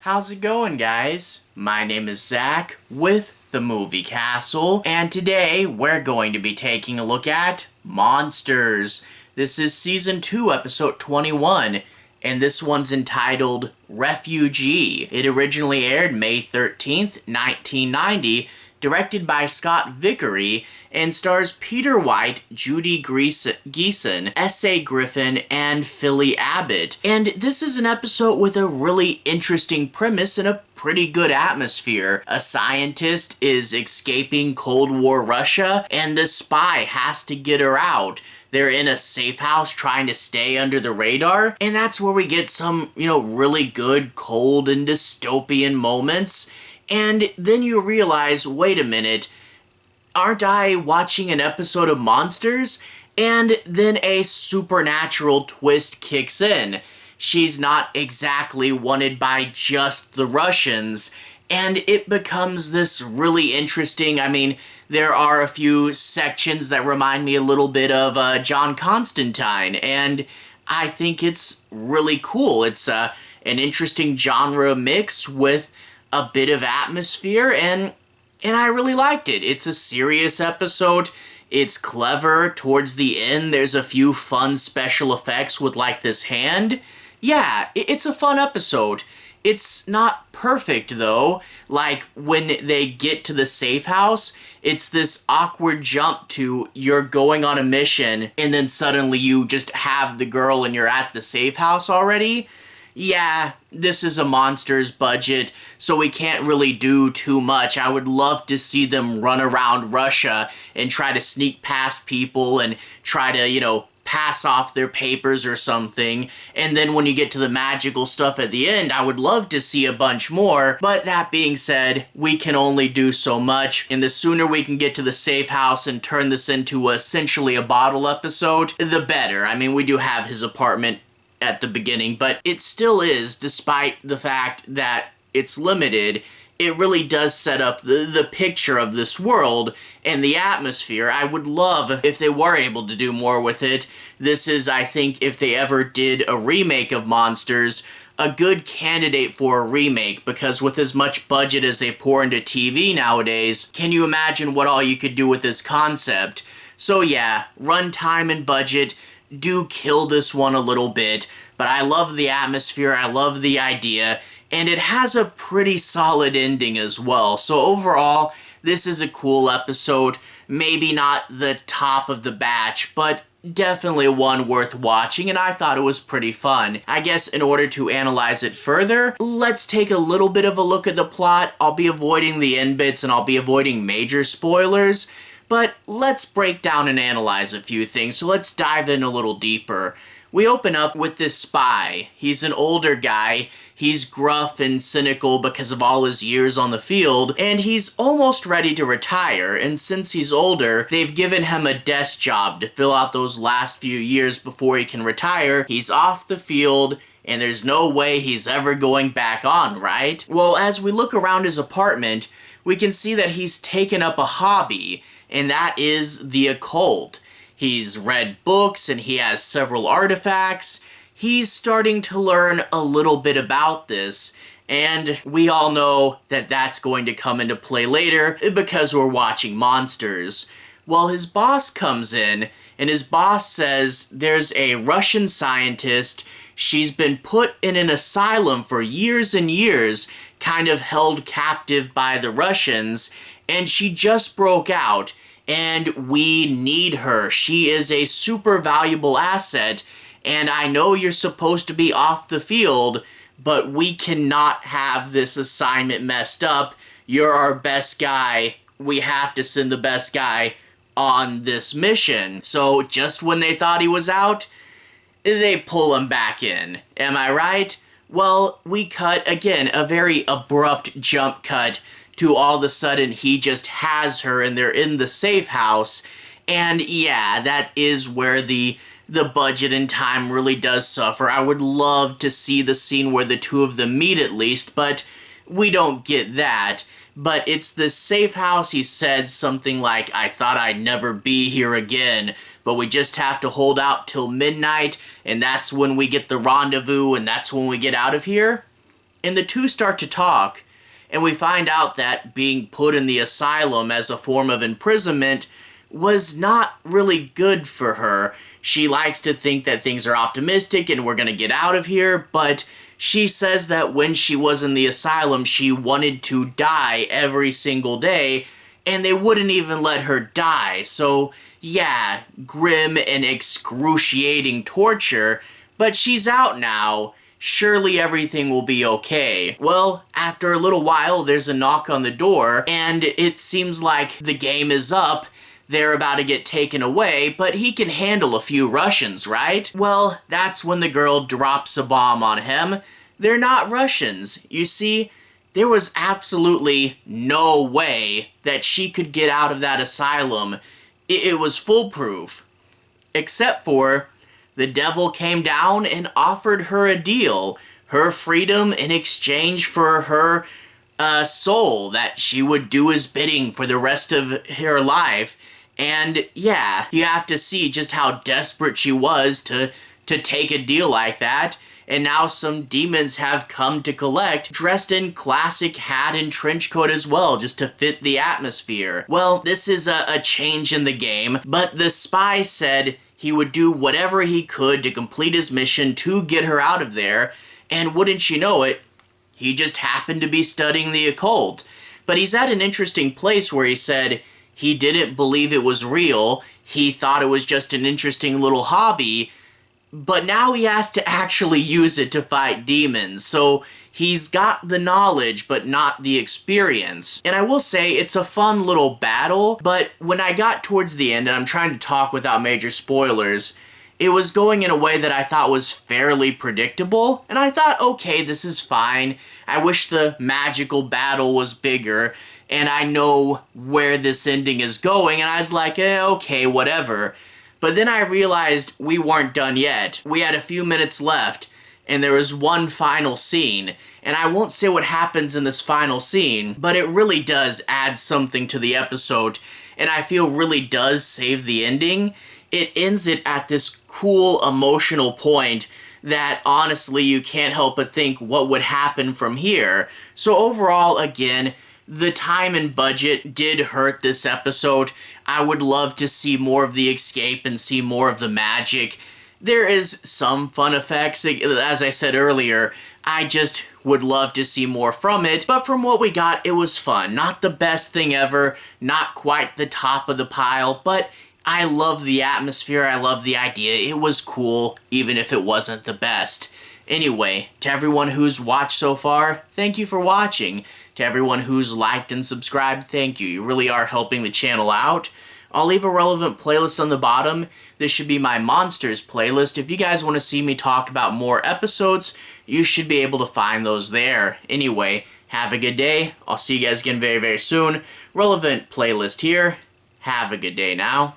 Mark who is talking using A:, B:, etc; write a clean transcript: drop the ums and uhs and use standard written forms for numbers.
A: How's it going, guys? My name is Zach with the Movie Castle, and today we're going to be taking a look at Monsters. This is Season 2, Episode 21, and this one's entitled Refugee. It originally aired May 13th, 1990, directed by Scott Vickrey, and stars Peter White, Judy Geeson, S.A. Griffin, and Phillip Abbot. And this is an episode with a really interesting premise and a pretty good atmosphere. A scientist is escaping Cold War Russia, and the spy has to get her out. They're in a safe house trying to stay under the radar, and that's where we get some, really good, cold, and dystopian moments. And then you realize, wait a minute, aren't I watching an episode of Monsters? And then a supernatural twist kicks in. She's not exactly wanted by just the Russians, and it becomes this really interesting, there are a few sections that remind me a little bit of John Constantine, and I think it's really cool. It's an interesting genre mix with a bit of atmosphere, and I really liked it. It's a serious episode. It's clever. Towards the end, there's a few fun special effects with, this hand. Yeah, it's a fun episode. It's not perfect, though. When they get to the safe house, it's this awkward jump to you're going on a mission, and then suddenly you just have the girl and you're at the safe house already. Yeah, this is a Monsters budget, so we can't really do too much. I would love to see them run around Russia and try to sneak past people and try to, pass off their papers or something. And then when you get to the magical stuff at the end, I would love to see a bunch more. But that being said, we can only do so much. And the sooner we can get to the safe house and turn this into essentially a bottle episode, the better. We do have his apartment at the beginning, but it still is, despite the fact that it's limited, it really does set up the picture of this world and the atmosphere. I would love if they were able to do more with it. This is, I think, if they ever did a remake of Monsters, a good candidate for a remake, because with as much budget as they pour into TV nowadays, can you imagine what all you could do with this concept? So yeah, runtime and budget do kill this one a little bit, but I love the atmosphere, I love the idea, and it has a pretty solid ending as well. So overall, this is a cool episode. Maybe not the top of the batch, but definitely one worth watching, and I thought it was pretty fun. I guess in order to analyze it further, let's take a little bit of a look at the plot. I'll be avoiding the end bits and I'll be avoiding major spoilers, but let's break down and analyze a few things, so let's dive in a little deeper. We open up with this spy. He's an older guy. He's gruff and cynical because of all his years on the field, and he's almost ready to retire, and since he's older, they've given him a desk job to fill out those last few years before he can retire. He's off the field, and there's no way he's ever going back on, right? Well, as we look around his apartment, we can see that he's taken up a hobby, and that is the occult. He's read books and he has several artifacts. He's starting to learn a little bit about this, and we all know that that's going to come into play later because we're watching Monsters. Well, his boss comes in, and his boss says there's a Russian scientist. She's been put in an asylum for years and years, kind of held captive by the Russians, and she just broke out, and we need her. She is a super valuable asset, and I know you're supposed to be off the field, but we cannot have this assignment messed up. You're our best guy. We have to send the best guy on this mission. So just when they thought he was out, they pull him back in. Am I right? Well, we cut, again, a very abrupt jump cut to all of a sudden he just has her and they're in the safe house. And yeah, that is where the budget and time really does suffer. I would love to see the scene where the two of them meet at least, but we don't get that. But it's the safe house. He said something like, I thought I'd never be here again, but we just have to hold out till midnight, and that's when we get the rendezvous, and that's when we get out of here. And the two start to talk, and we find out that being put in the asylum as a form of imprisonment was not really good for her. She likes to think that things are optimistic and we're gonna get out of here, but she says that when she was in the asylum, she wanted to die every single day, and they wouldn't even let her die. So, yeah, grim and excruciating torture, but she's out now. Surely everything will be okay. Well, after a little while, there's a knock on the door, and it seems like the game is up. They're about to get taken away, but he can handle a few Russians, right? Well, that's when the girl drops a bomb on him. They're not Russians. You see, there was absolutely no way that she could get out of that asylum. It was foolproof. Except for the devil came down and offered her a deal. Her freedom in exchange for her soul, that she would do his bidding for the rest of her life. And yeah, you have to see just how desperate she was to take a deal like that. And now some demons have come to collect, dressed in classic hat and trench coat as well, just to fit the atmosphere. Well, this is a change in the game, but the spy said he would do whatever he could to complete his mission to get her out of there, and wouldn't you know it, he just happened to be studying the occult. But he's at an interesting place where he said he didn't believe it was real, he thought it was just an interesting little hobby, but now he has to actually use it to fight demons. So he's got the knowledge, but not the experience. And I will say, it's a fun little battle, but when I got towards the end, and I'm trying to talk without major spoilers, it was going in a way that I thought was fairly predictable, and I thought, okay, this is fine. I wish the magical battle was bigger, and I know where this ending is going, and I was like, okay, whatever. But then I realized we weren't done yet. We had a few minutes left, and there was one final scene. And I won't say what happens in this final scene, but it really does add something to the episode, and I feel really does save the ending. It ends it at this cool emotional point that honestly you can't help but think what would happen from here. So overall, again, the time and budget did hurt this episode. I would love to see more of the escape and see more of the magic. There is some fun effects, as I said earlier. I just would love to see more from it, but from what we got, it was fun. Not the best thing ever, not quite the top of the pile, but I love the atmosphere, I love the idea. It was cool, even if it wasn't the best. Anyway, to everyone who's watched so far, thank you for watching. To everyone who's liked and subscribed, thank you. You really are helping the channel out. I'll leave a relevant playlist on the bottom. This should be my Monsters playlist. If you guys want to see me talk about more episodes, you should be able to find those there. Anyway, have a good day. I'll see you guys again very, very soon. Relevant playlist here. Have a good day now.